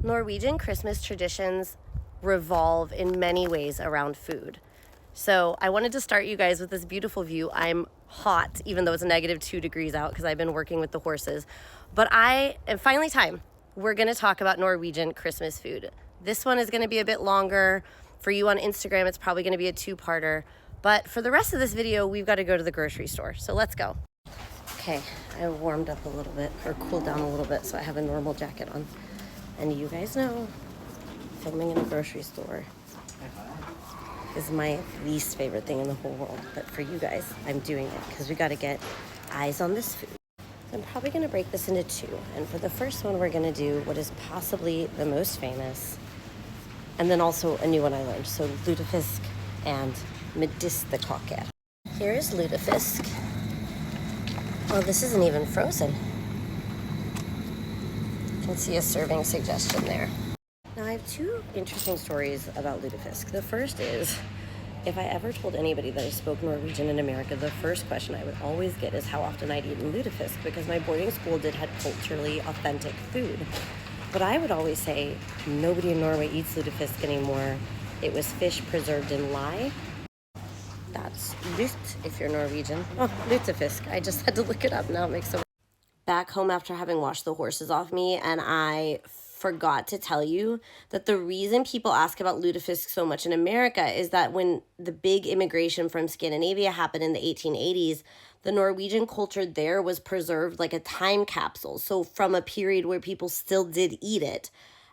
Norwegian Christmas traditions revolve in many ways around food. So I wanted to start you guys with this beautiful view. I'm hot, even though it's -2 degrees out because I've been working with the horses. But finally time, we're gonna talk about Norwegian Christmas food. This one is gonna be a bit longer. For you on Instagram, it's probably gonna be a two-parter. But for the rest of this video, we've got to go to the grocery store. So let's go. Okay, I warmed up a little bit, or cooled down a little bit, so I have a normal jacket on. And you guys know, filming in a grocery store is my least favorite thing in the whole world. But for you guys, I'm doing it because we got to get eyes on this food. So I'm probably going to break this into two. And for the first one, we're going to do what is possibly the most famous, and then also a new one I learned. So Lutefisk and Medisterkaker. Here is Lutefisk. Oh, this isn't even frozen. You can see a serving suggestion there. Now, I have two interesting stories about Lutefisk. The first is, if I ever told anybody that I spoke Norwegian in America, the first question I would always get is how often I'd eaten Lutefisk, because my boarding school had culturally authentic food. But I would always say, nobody in Norway eats Lutefisk anymore. It was fish preserved in lye. That's Lut if you're Norwegian. Oh, Lutefisk. I just had to look it up. Now it makes so. Back home after having washed the horses off me, and I forgot to tell you that the reason people ask about Lutefisk so much in America is that when the big immigration from Scandinavia happened in the 1880s, the Norwegian culture there was preserved like a time capsule. So from a period where people still did eat it.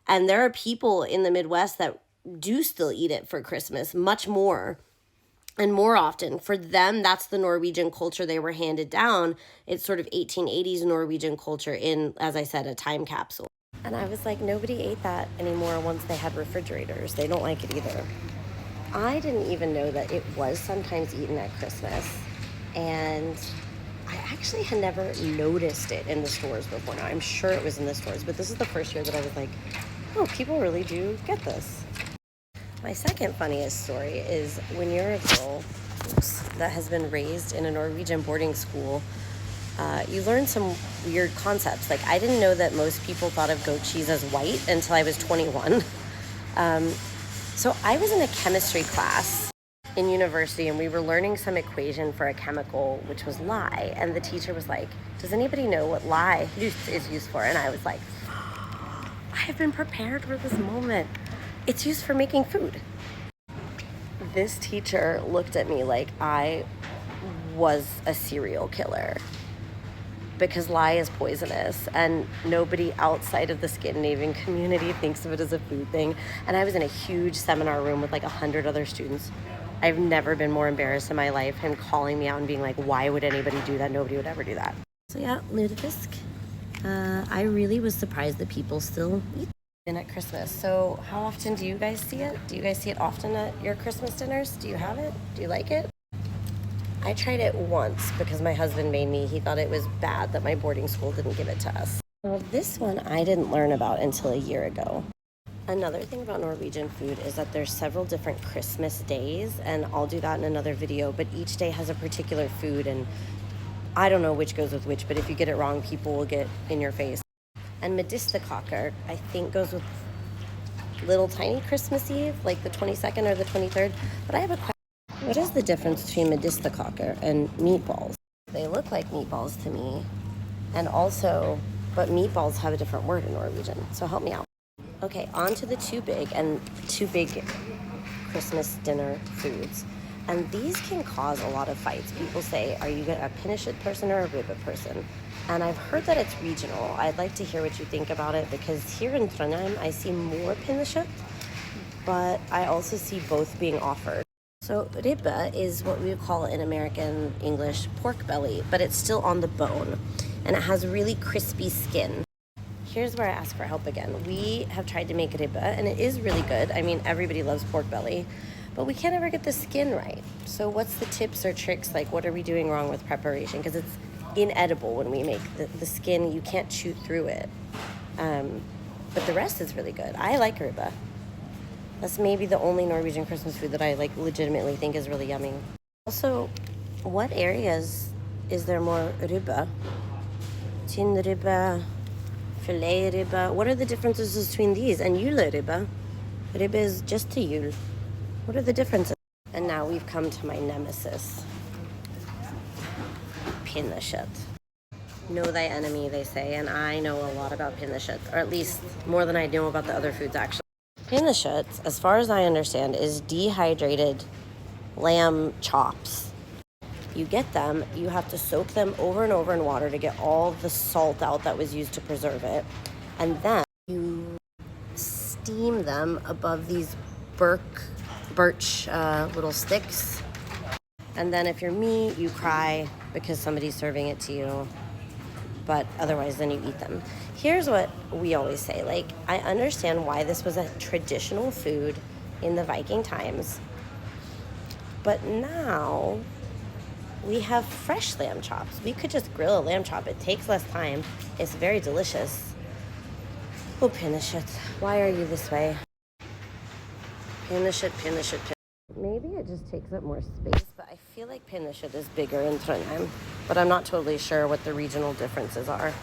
And there are people in the Midwest that do still eat it for Christmas, much more. And more often, for them, that's the Norwegian culture they were handed down. It's sort of 1880s Norwegian culture in, as I said, a time capsule. And I was like, nobody ate that anymore once they had refrigerators. They don't like it either. I didn't even know that it was sometimes eaten at Christmas. And I actually had never noticed it in the stores before. Now, I'm sure it was in the stores, but this is the first year that I was like, oh, people really do get this. My second funniest story is when you're a girl that has been raised in a Norwegian boarding school, you learn some weird concepts. Like, I didn't know that most people thought of goat cheese as white until I was 21. So I was in a chemistry class in university, and we were learning some equation for a chemical, which was lye. And the teacher was like, does anybody know what lye is used for? And I was like, I have been prepared for this moment. It's used for making food. This teacher looked at me like I was a serial killer, because lye is poisonous and nobody outside of the Scandinavian community thinks of it as a food thing. And I was in a huge seminar room with like 100 other students. I've never been more embarrassed in my life. Him calling me out and being like, why would anybody do that? Nobody would ever do that. So yeah, Lutefisk. I really was surprised that people still eat it at Christmas. So how often do you guys see it? Do you guys see it often at your Christmas dinners? Do you have it? Do you like it? I tried it once because my husband made me. He thought it was bad that my boarding school didn't give it to us. Well, this one I didn't learn about until a year ago. Another thing about Norwegian food is that there's several different Christmas days, and I'll do that in another video, but each day has a particular food, and I don't know which goes with which, but if you get it wrong, people will get in your face. And Medisterkaker, I think, goes with little tiny Christmas Eve, like the 22nd or the 23rd. But I have a question. What is the difference between Medisterkaker and meatballs? They look like meatballs to me. And also, but meatballs have a different word in Norwegian. So help me out. Okay, on to the two big Christmas dinner foods. And these can cause a lot of fights. People say, are you a pinnekjøtt person or a Ribbe person? And I've heard that it's regional. I'd like to hear what you think about it, because here in Trondheim, I see more pinnekjøtt, but I also see both being offered. So Ribbe is what we would call in American English pork belly, but it's still on the bone, and it has really crispy skin. Here's where I ask for help again. We have tried to make Ribbe, and it is really good. I mean, everybody loves pork belly, but we can't ever get the skin right. So what's the tips or tricks? Like, what are we doing wrong with preparation? Because it's inedible when we make the skin. You can't chew through it. But the rest is really good. I like Ribbe. That's maybe the only Norwegian Christmas food that I like legitimately think is really yummy. Also, what areas is there more Ribbe? Tynn Ribbe, filet ribbe. What are the differences between these and juleribbe? Ribbe is just to jul. What are the differences? And now we've come to my nemesis. Pinnekjøtt. Know thy enemy, they say, and I know a lot about pinnekjøtt, or at least more than I know about the other foods, actually. Pinnekjøtt, as far as I understand, is dehydrated lamb chops. You get them, you have to soak them over and over in water to get all the salt out that was used to preserve it, and then you steam them above these birch little sticks. And then if you're me, you cry because somebody's serving it to you, but otherwise then you eat them. Here's what we always say, like, I understand why this was a traditional food in the Viking times, but now we have fresh lamb chops. We could just grill a lamb chop. It takes less time. It's very delicious. Oh, pinnekjøtt, why are you this way? Pinnekjøtt. Maybe it just takes up more space, but I feel like pinnekjøtt is bigger in Trondheim, but I'm not totally sure what the regional differences are.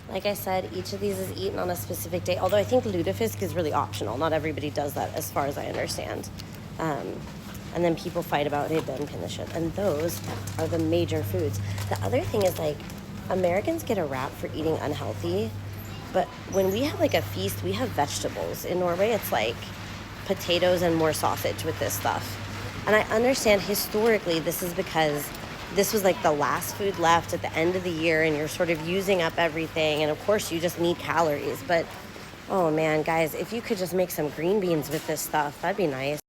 Like I said, each of these is eaten on a specific day, although I think Lutefisk is really optional. Not everybody does that, as far as I understand. And then people fight about Ribbe and pinnekjøtt, and those are the major foods. The other thing is, like, Americans get a rap for eating unhealthy, but when we have like a feast, we have vegetables. In Norway, it's like potatoes and more sausage with this stuff. And I understand historically this is because this was like the last food left at the end of the year, and you're sort of using up everything, and of course you just need calories. But oh man, guys, if you could just make some green beans with this stuff, that'd be nice.